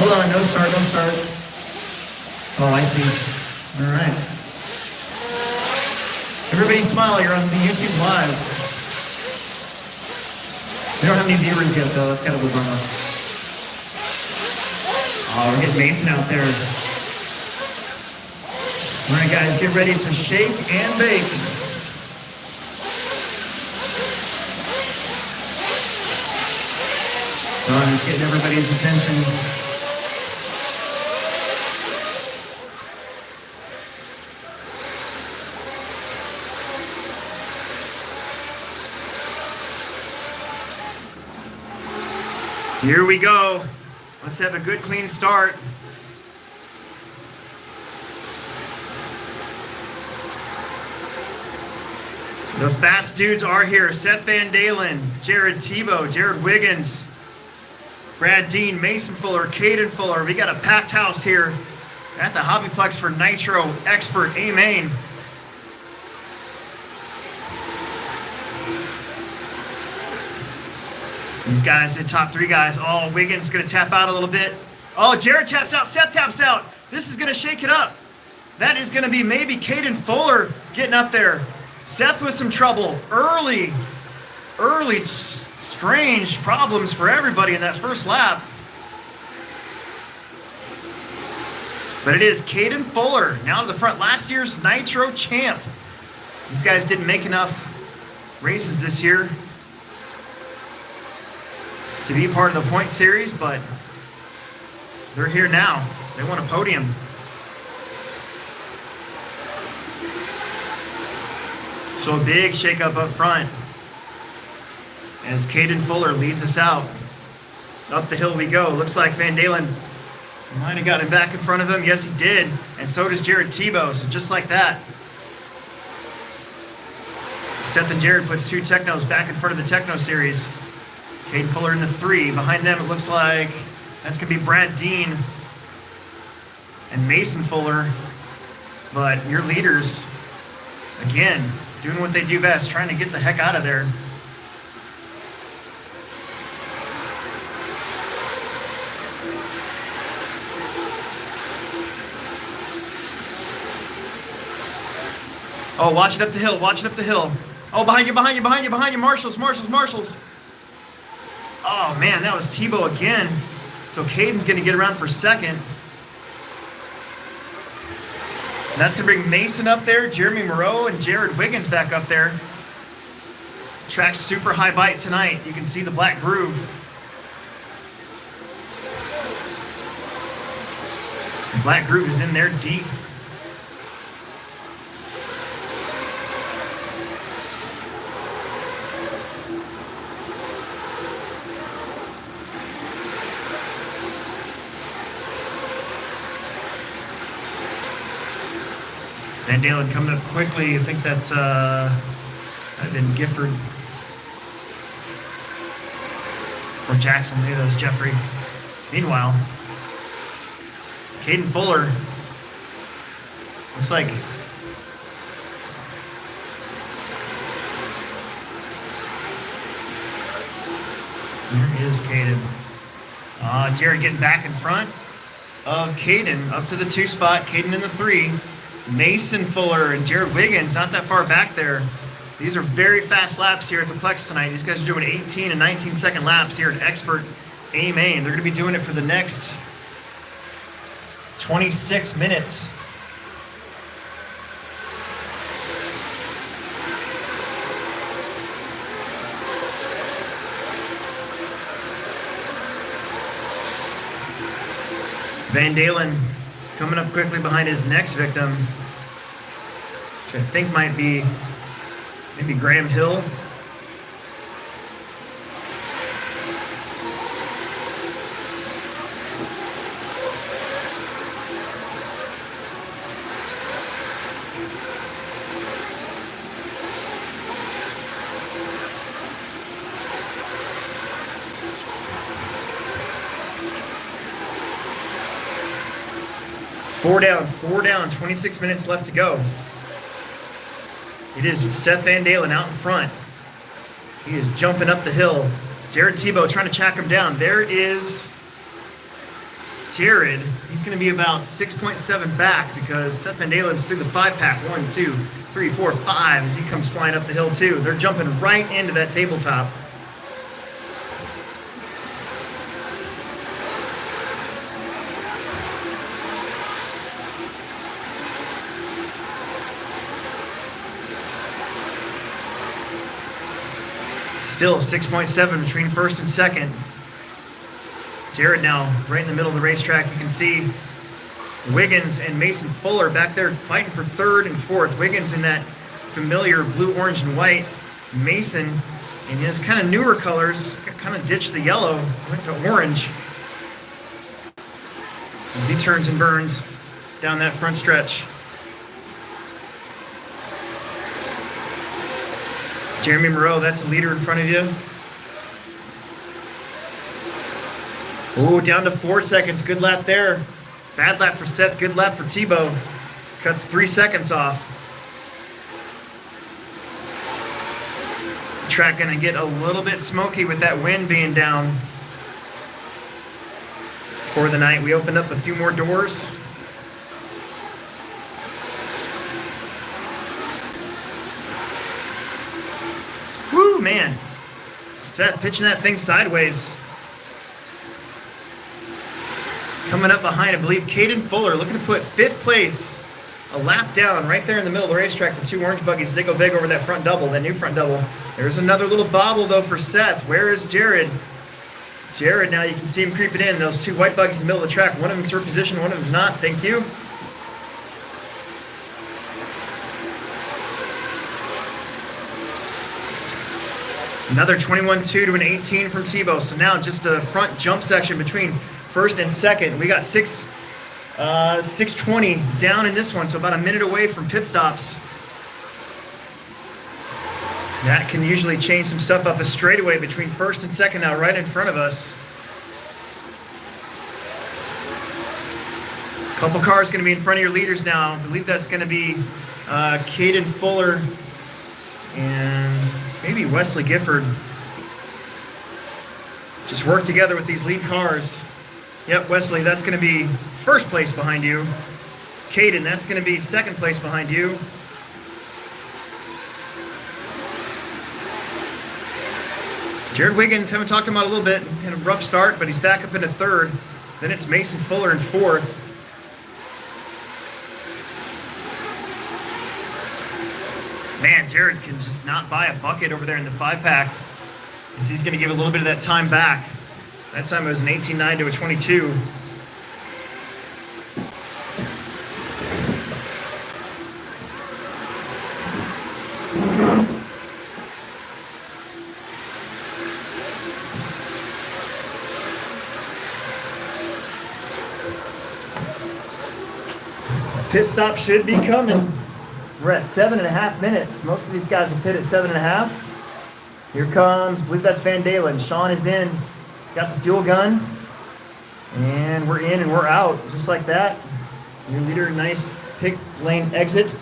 Hold on, no start, no start. Oh, I see. All right. Everybody smile, you're on the YouTube Live. We don't have any viewers yet, though. That's kind of a bummer. Oh, we're getting Mason out there. All right, guys, get ready to shake and bake. Ron is getting everybody's attention. Here we go. Let's have a good, clean start. The fast dudes are here. Seth Van Dalen, Jared Tebow, Jared Wiggins, Brad Dean, Mason Fuller, Caden Fuller. We got a packed house here at the HobbyPlex for Nitro Expert A-Main. These guys, the top three guys. Oh, Wiggins going to tap out a little bit. Oh, Jared taps out. Seth taps out. This is going to shake it up. That is going to be maybe Caden Fuller getting up there. Seth with some trouble. Early, strange problems for everybody in that first lap. But it is Caden Fuller now to the front. Last year's Nitro champ. These guys didn't make enough races this year to be part of the point series, but they're here now. They want a podium. So a big shakeup up front as Caden Fuller leads us out. Up the hill we go. Looks like Van Dalen might have gotten back in front of him. Yes, he did. And so does Jared Tebow. So just like that, Seth and Jared puts two Teknos back in front of the Tekno series. Caden Fuller in the 3. Behind them, it looks like that's going to be Brad Dean and Mason Fuller. But your leaders, again, doing what they do best, trying to get the heck out of there. Oh, watch it up the hill, watch it up the hill. Oh, behind you, Marshals. Oh, man, that was Tebow again. So Caden's going to get around for second. And that's going to bring Mason up there, Jeremy Moreau, and Jared Wiggins back up there. Track's super high bite tonight. You can see the black groove. The black groove is in there deep. Van Dalen coming up quickly. I think that's I've been Gifford or Jackson. Maybe that was Jeffrey. Meanwhile, Caden Fuller looks like there is Caden. Jared getting back in front of Caden up to the 2 spot. Caden in the 3. Mason Fuller and Jared Wiggins not that far back there. These are very fast laps here at the Plex tonight. These guys are doing 18 and 19 second laps here at Expert A-Main. They're going to be doing it for the next 26 minutes. Van Dalen coming up quickly behind his next victim, which I think might be maybe Graham Hill. Four down, 26 minutes left to go. It is Seth Van Dalen out in front. He is jumping up the hill. Jared Tebow trying to track him down. There is Jared, he's going to be about 6.7 back because Seth Van Dalen's through the 5-pack. 1, 2, 3, 4, 5 as he comes flying up the hill too. They're jumping right into that tabletop. Still 6.7 between first and second. Jared now right in the middle of the racetrack. You can see Wiggins and Mason Fuller back there fighting for third and fourth. Wiggins in that familiar blue, orange, and white. Mason in his kind of newer colors, kind of ditched the yellow, went to orange. As he turns and burns down that front stretch. Jeremy Moreau, that's the leader in front of you. Oh, down to 4 seconds. Good lap there. Bad lap for Seth. Good lap for Tebow. Cuts 3 seconds off. Track gonna get a little bit smoky with that wind being down for the night. We opened up a few more doors. Woo, man. Seth pitching that thing sideways. Coming up behind, I believe, Caden Fuller looking to put 5th place, a lap down right there in the middle of the racetrack. The 2 orange buggies, they go big over that front double, that new front double. There's another little bobble, though, for Seth. Where is Jared? Jared, now you can see him creeping in. Those 2 white buggies in the middle of the track. One of them's for position, one of them's not. Thank you. Another 21-2 to an 18 from Tebow. So now just a front jump section between first and second. We got 6:20 down in this one, so about a minute away from pit stops. That can usually change some stuff up. A straightaway between first and second now right in front of us. A couple cars going to be in front of your leaders now. I believe that's going to be Caden Fuller and maybe Wesley Gifford. Just work together with these lead cars. Yep, Wesley, that's going to be first place behind you. Caden, that's going to be second place behind you. Jared Wiggins, haven't talked to him about a little bit. Had a rough start, but he's back up into third. Then it's Mason Fuller in fourth. Man, Jared can just not buy a bucket over there in the 5-pack. Because he's going to give a little bit of that time back. That time it was an 18-9 to a 22. Pit stop should be coming. We're at 7.5 minutes. Most of these guys will pit at 7.5. Here comes, I believe that's Van Dalen. Sean is in. Got the fuel gun. And we're in and we're out. Just like that. Your leader, nice pit lane exit.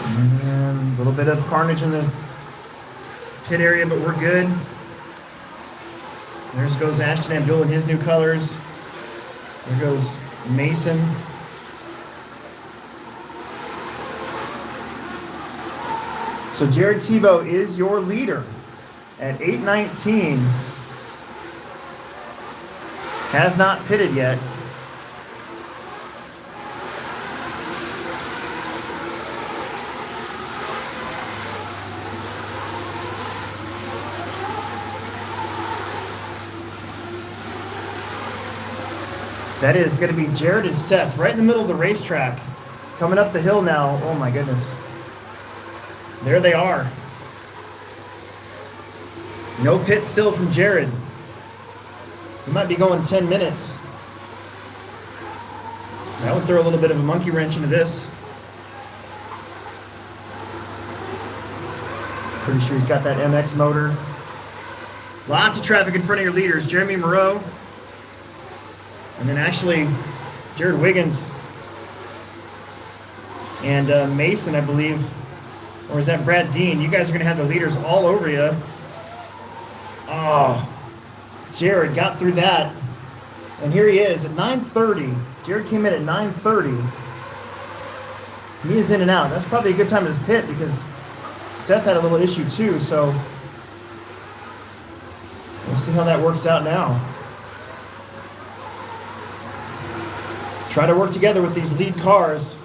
And a little bit of carnage in the pit area, but we're good. There goes Ashton Abdul in his new colors. There goes Mason. So Jared Tebow is your leader at 8:19. Has not pitted yet. That is going to be Jared and Seth right in the middle of the racetrack. Coming up the hill now. Oh my goodness. There they are. No pit still from Jared. He might be going 10 minutes. That would throw a little bit of a monkey wrench into this. Pretty sure he's got that MX motor. Lots of traffic in front of your leaders. Jeremy Moreau. And then actually, Jared Wiggins and Mason, I believe, Or is that Brad Dean? You guys are going to have the leaders all over you. Oh, Jared got through that. And here he is at 9:30. Jared came in at 9:30. He is in and out. That's probably a good time to pit because Seth had a little issue too. So we'll see how that works out now. Try to work together with these lead cars.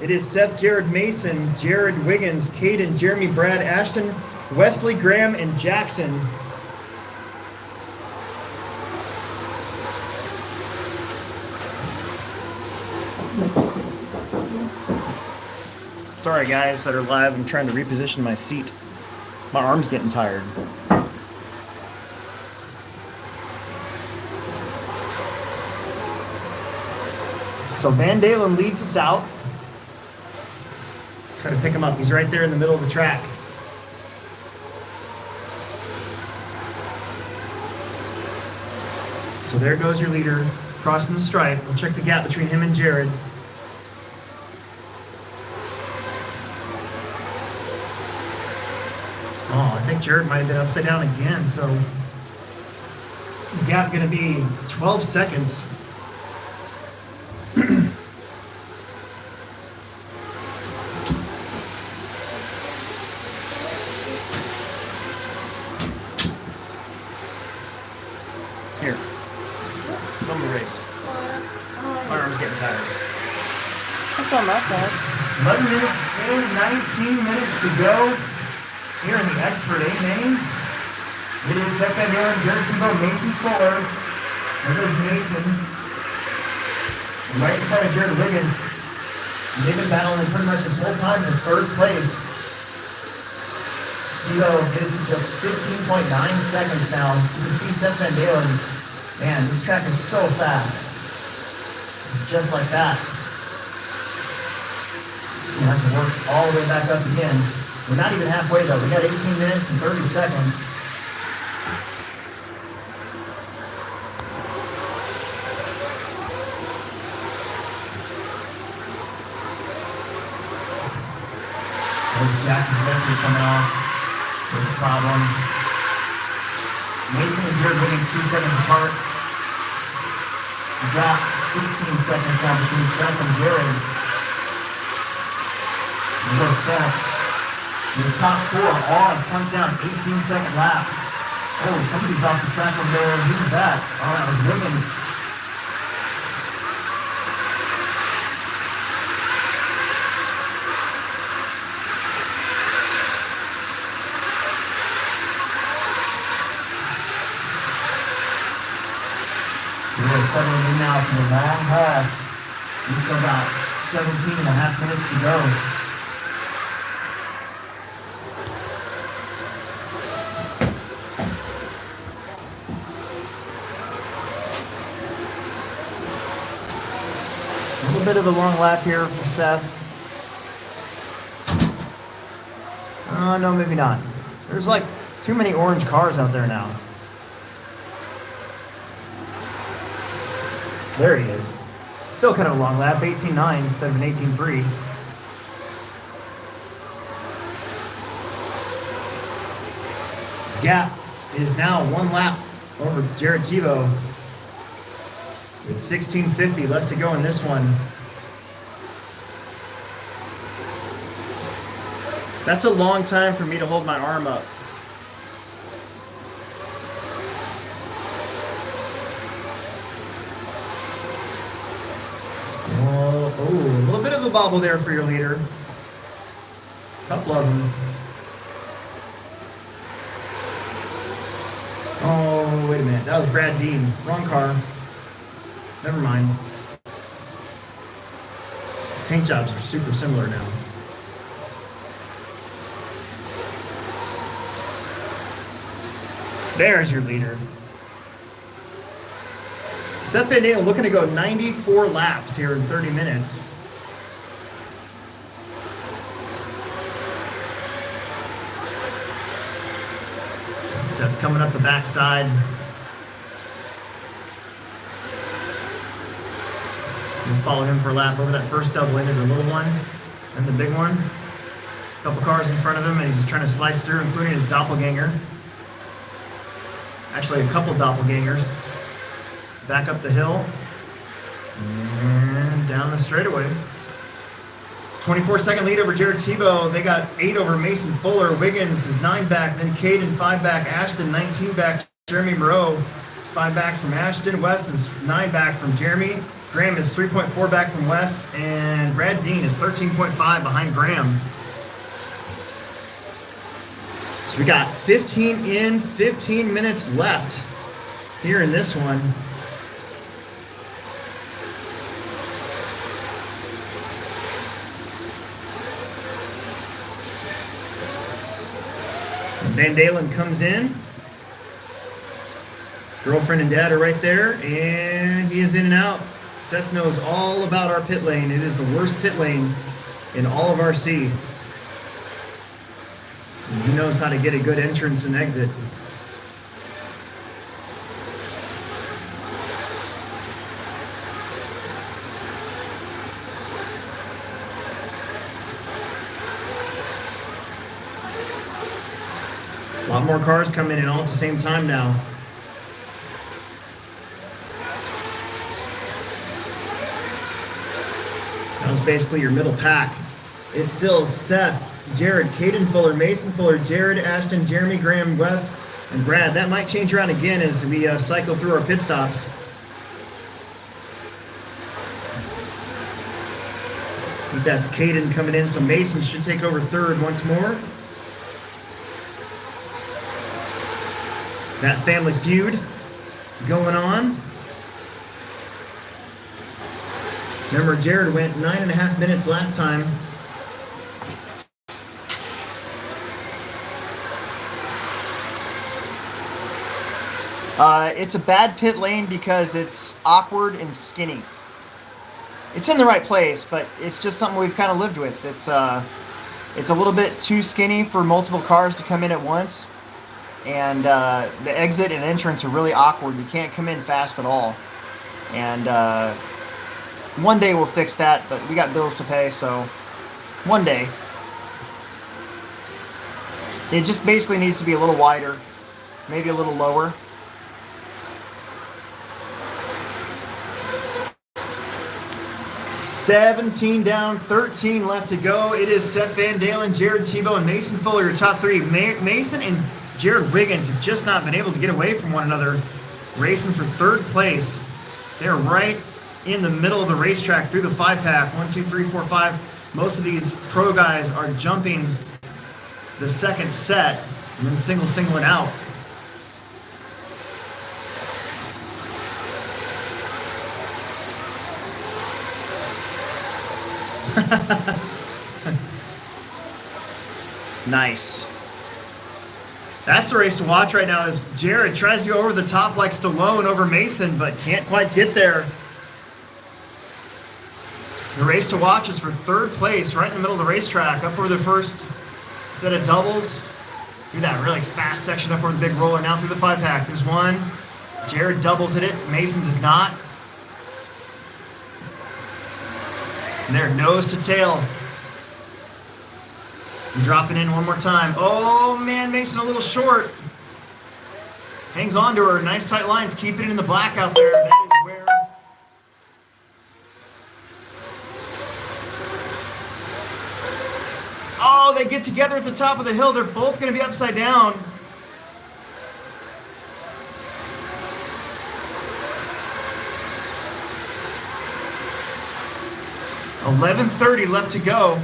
It is Seth, Jared, Mason, Jared, Wiggins, Caden, Jeremy, Brad, Ashton, Wesley, Graham, and Jackson. Sorry guys that are live, I'm trying to reposition my seat. My arm's getting tired. So Van Dalen leads us out. Try to pick him up. He's right there in the middle of the track. So there goes your leader crossing the stripe. We'll check the gap between him and Jared. Oh, I think Jared might have been upside down again. So the gap going to be 12 seconds. Here, film the race. My arm's getting tired. That's not my fault. 11 minutes in, 19 minutes to go. Here in the Expert A main. It is Seth Van Dalen, Jared Tebow, Mason Fuller. There goes Mason. And right in front of Jared Wiggins. They've been battling pretty much this whole time in third place. Tebow is just 15.9 seconds now. You can see Seth Van Dalen. Man, this track is so fast. Just like that. You have to work all the way back up again. We're not even halfway though. We got 18 minutes and 30 seconds. There's Jackson's record coming off. There's a problem. Mason and Jared Wiggins 2 seconds apart. We got 16 seconds now between Seth and Jared. And there's Seth. The top four all have come down 18-second laps. Oh, somebody's off the track over there. Who's that? Oh, that was Wiggins. We're settling in now from the long haul. We still got 17 and a half minutes to go. A little bit of a long lap here for Seth. No, maybe not. There's like too many orange cars out there now. There he is. Still kind of a long lap, 18.9 instead of an 18.3. Gap is now one lap over Jared Tebow with 16:50 left to go in this one. That's a long time for me to hold my arm up. Oh, a little bit of a bobble there for your leader. Couple of them. Oh, wait a minute. That was Brad Dean. Wrong car. Never mind. Paint jobs are super similar now. There's your leader. Seth Van Dalen looking to go 94 laps here in 30 minutes. Seth coming up the backside. We'll follow him for a lap over that first double into the little one and the big one. Couple cars in front of him, and he's trying to slice through, including his doppelganger. Actually, a couple doppelgangers. Back up the hill. And down the straightaway. 24-second lead over Jared Tebow. They got 8 over Mason Fuller. Wiggins is 9 back. Then Caden 5 back. Ashton 19 back. Jeremy Moreau 5 back from Ashton. Wes is 9 back from Jeremy. Graham is 3.4 back from Wes. And Brad Dean is 13.5 behind Graham. So we got 15 in, 15 minutes left here in this one. Van Dalen comes in. Girlfriend and dad are right there, and he is in and out. Seth knows all about our pit lane. It is the worst pit lane in all of RC. He knows how to get a good entrance and exit. A lot more cars coming in all at the same time now. That was basically your middle pack. It's still Seth, Jared, Caden Fuller, Mason Fuller, Jared, Ashton, Jeremy, Graham, Wes, and Brad. That might change around again as we cycle through our pit stops. I think that's Caden coming in, so Mason should take over third once more. That family feud going on. Remember, Jared went 9.5 minutes last time. It's a bad pit lane because it's awkward and skinny. It's in the right place, but it's just something we've kind of lived with. It's a little bit too skinny for multiple cars to come in at once. And the exit and entrance are really awkward. You can't come in fast at all. And one day we'll fix that, but we got bills to pay, so one day. It just basically needs to be a little wider, maybe a little lower. $17 down, 13 left to go. It is Seth Van Dalen, Jared Tebow, and Mason Fuller, your top three. Mason and Jared Wiggins have just not been able to get away from one another, racing for third place. They're right in the middle of the racetrack through the 5-pack. 1, 2, 3, 4, 5. Most of these pro guys are jumping the second set and then singling out. Nice. That's the race to watch right now as Jared tries to go over the top like Stallone over Mason, but can't quite get there. The race to watch is for third place, right in the middle of the racetrack, up over the first set of doubles. Through that really fast section up over the big roller, now through the 5-pack. There's one. Jared doubles it. Mason does not. And they're nose to tail. And dropping in one more time. Oh man, Mason a little short. Hangs on to her. Nice tight lines. Keep it in the black out there. That is where. Oh, they get together at the top of the hill. They're both going to be upside down. $11:30 left to go.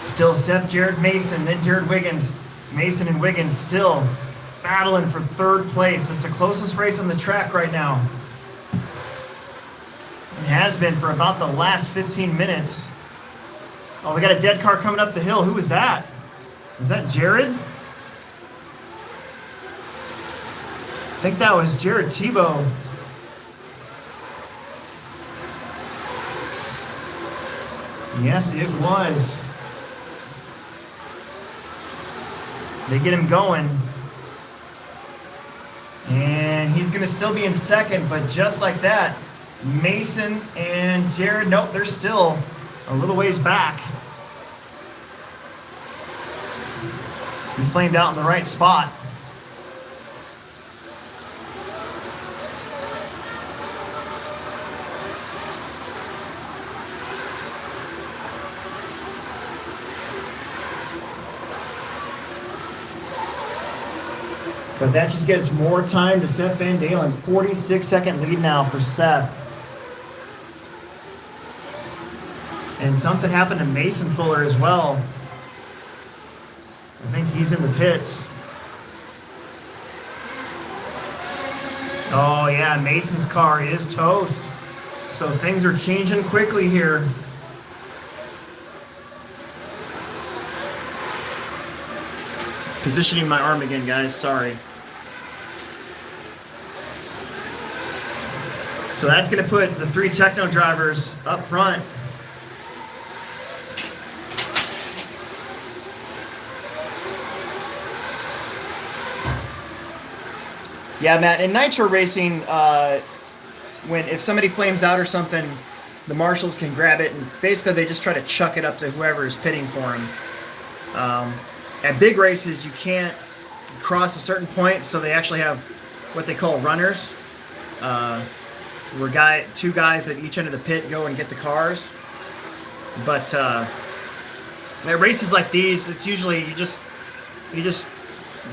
Still Seth, Jared, Mason, then Jared Wiggins. Mason and Wiggins still battling for third place. It's the closest race on the track right now. Has been for about the last 15 minutes. Oh, we got a dead car coming up the hill. Who was that? Was that Jared? I think that was Jared Tebow. Yes, it was. They get him going. And he's going to still be in second, but just like that, Mason and Jared, nope, they're still a little ways back. He flamed out in the right spot. But that just gives more time to Seth Van Dalen. 46-second lead now for Seth. And something happened to Mason Fuller as well. I think he's in the pits. Oh yeah, Mason's car is toast. So things are changing quickly here. Positioning my arm again, guys, sorry. So that's going to put the 3 Tekno drivers up front. Yeah, Matt, in Nitro racing, if somebody flames out or something, the marshals can grab it, and basically they just try to chuck it up to whoever is pitting for them. At big races, you can't cross a certain point, so they actually have what they call runners, where 2 guys at each end of the pit go and get the cars. But at races like these, it's usually you just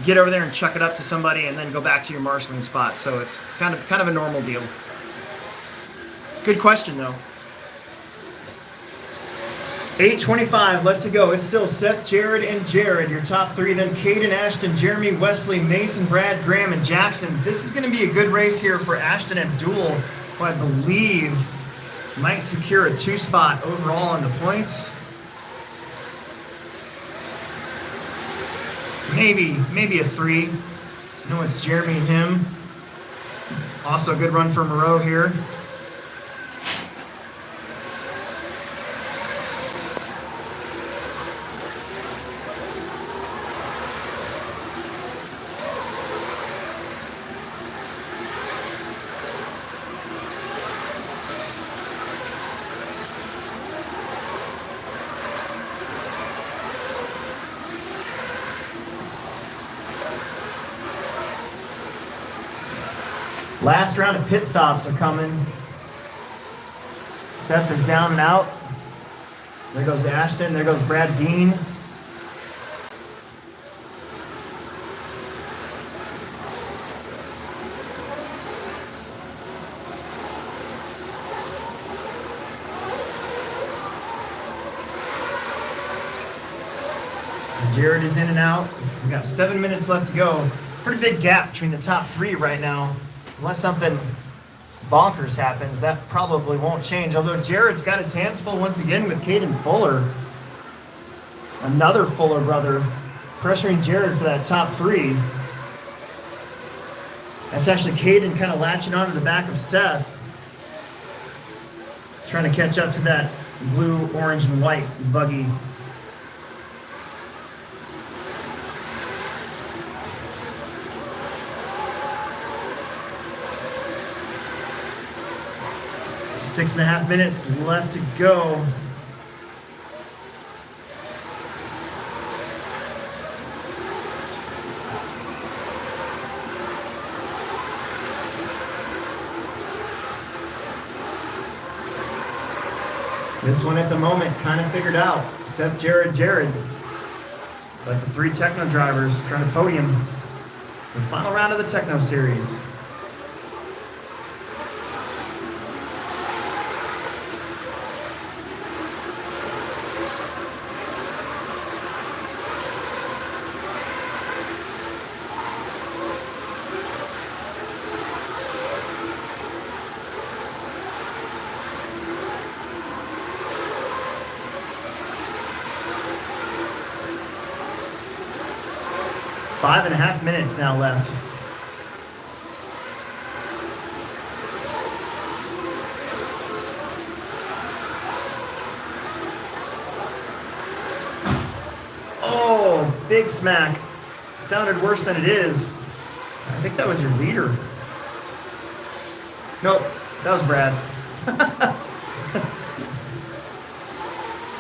get over there and chuck it up to somebody, and then go back to your marshalling spot. So it's kind of a normal deal. Good question though. 8:25 left to go. It's still Seth, Jared, and Jared, your top 3. Then Caden, Ashton, Jeremy, Wesley, Mason, Brad, Graham, and Jackson. This is going to be a good race here for Ashton Abdul, who I believe might secure a 2 spot overall in the points. Maybe a 3. I know it's Jeremy and him. Also a good run for Moreau here. Last round of pit stops are coming. Seth is down and out. There goes Ashton. There goes Brad Dean. Jared is in and out. We've got 7 minutes left to go. Pretty big gap between the top 3 right now. Unless something bonkers happens, that probably won't change. Although Jared's got his hands full once again with Caden Fuller. Another Fuller brother pressuring Jared for that top 3. That's actually Caden kind of latching onto the back of Seth. Trying to catch up to that blue, orange, and white buggy. Six and a half minutes left to go. This one at the moment kind of figured out. Seth, Jared. But the 3 Tekno drivers trying to podium the final round of the Tekno series. 5.5 minutes now left. Oh, big smack. Sounded worse than it is. I think that was your leader. Nope, that was Brad.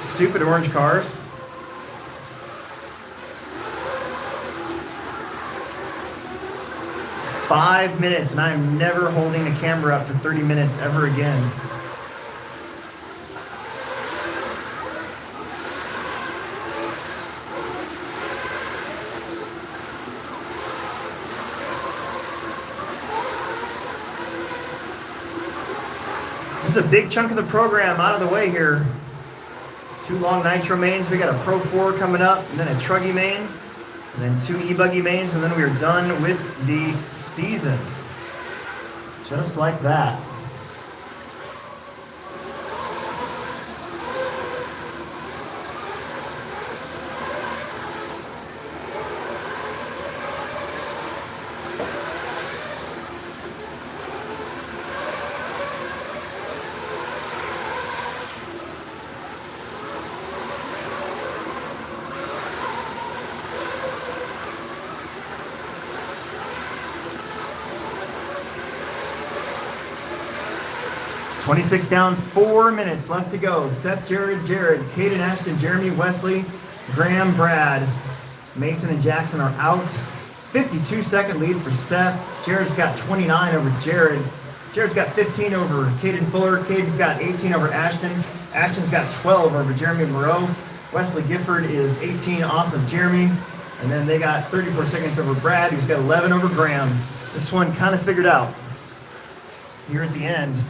Stupid orange cars. "5 minutes, and I'm never holding a camera up for 30 minutes ever again." This is a big chunk of the program out of the way here. 2 long Nitro mains. We got a Pro 4 coming up, and then a Truggy main, and then 2 e-buggy mains, and then we are done with the season. Just like that. "26 down, 4 minutes left to go." Seth, Jared, Caden, Ashton, Jeremy, Wesley, Graham, Brad, Mason, and Jackson are out. 52-second lead for Seth. Jared's got 29 over Jared. Jared's got 15 over Caden Fuller. Caden's got 18 over Ashton. Ashton's got 12 over Jeremy Moreau. Wesley Gifford is 18 off of Jeremy. And then they got 34 seconds over Brad, who's got 11 over Graham. This one kind of figured out here at the end.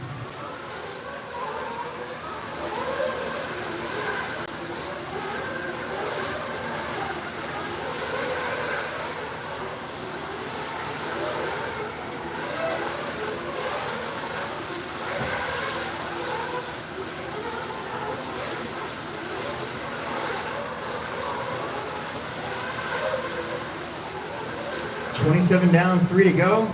"27 down, 3 to go."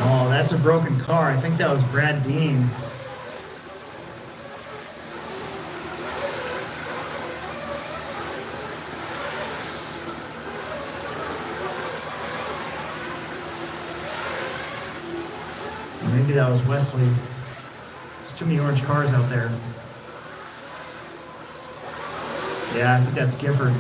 Oh, that's a broken car. I think that was Brad Dean. Maybe that was Wesley. There's too many orange cars out there. Yeah, I think that's Gifford.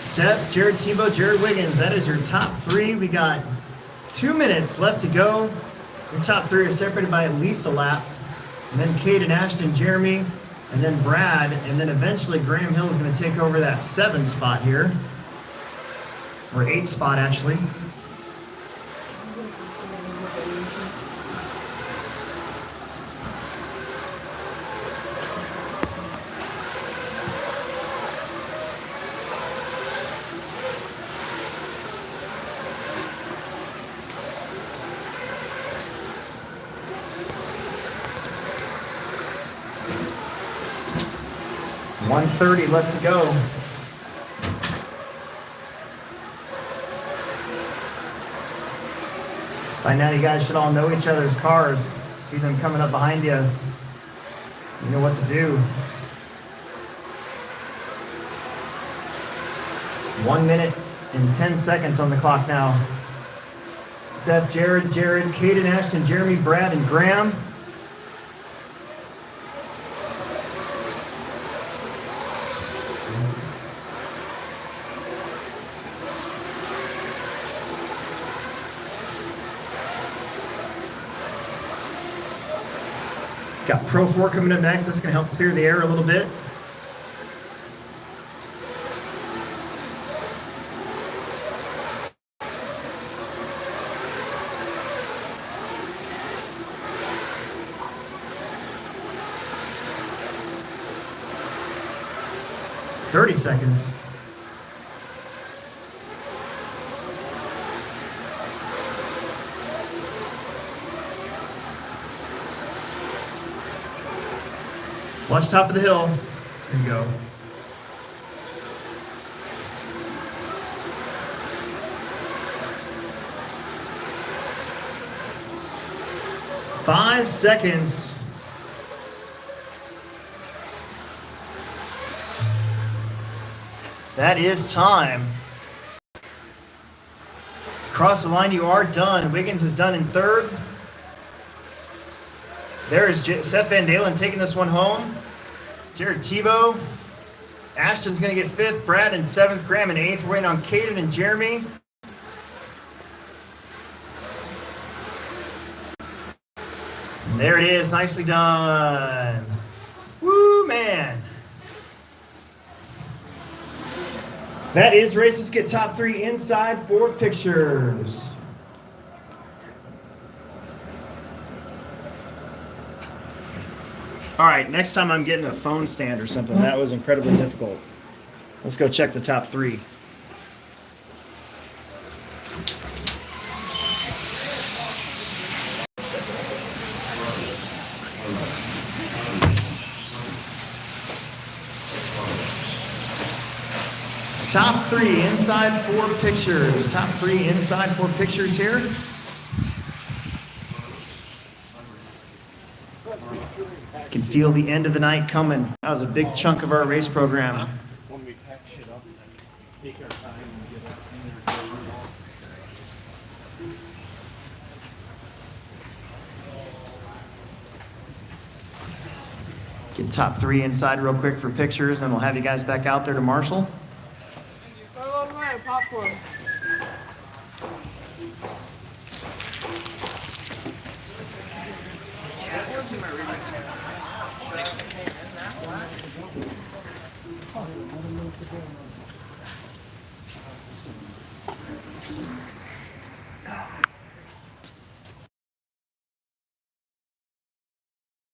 Seth, Jared Tebow, Jared Wiggins. That is your top 3. We got 2 minutes left to go. Your top 3 are separated by at least a lap. And then Caden, Ashton, Jeremy, and then Brad, and then eventually Graham Hill is going to take over that 7 spot here, or 8 spot actually. .130 left to go. By now you guys should all know each other's cars. See them coming up behind you. You know what to do. 1 minute and 10 seconds on the clock now. Seth, Jared, Caden, Ashton, Jeremy, Brad, and Graham. Got Pro 4 coming up next. That's going to help clear the air a little bit. 30 seconds. Watch top of the hill. There you go. Five seconds. That is time. Across the line, you are done. Wiggins is done in third. There is Seth Van Dalen taking this one home. Jared Tebow. Ashton's going to get fifth. Brad in seventh. Graham in eighth. We're waiting on Caden and Jeremy. And there it is. Nicely done. Woo, man. That is race. Let's get top three inside for pictures. All right, next time I'm getting a phone stand or something. That was incredibly difficult. Let's go check the top three. Top three inside four pictures. Top three inside four pictures here. Can feel the end of the night coming. That was a big chunk of our race program. When we pack shit up and take our time and get up Get top three inside real quick for pictures, and we'll have you guys back out there to marshal. Popcorn.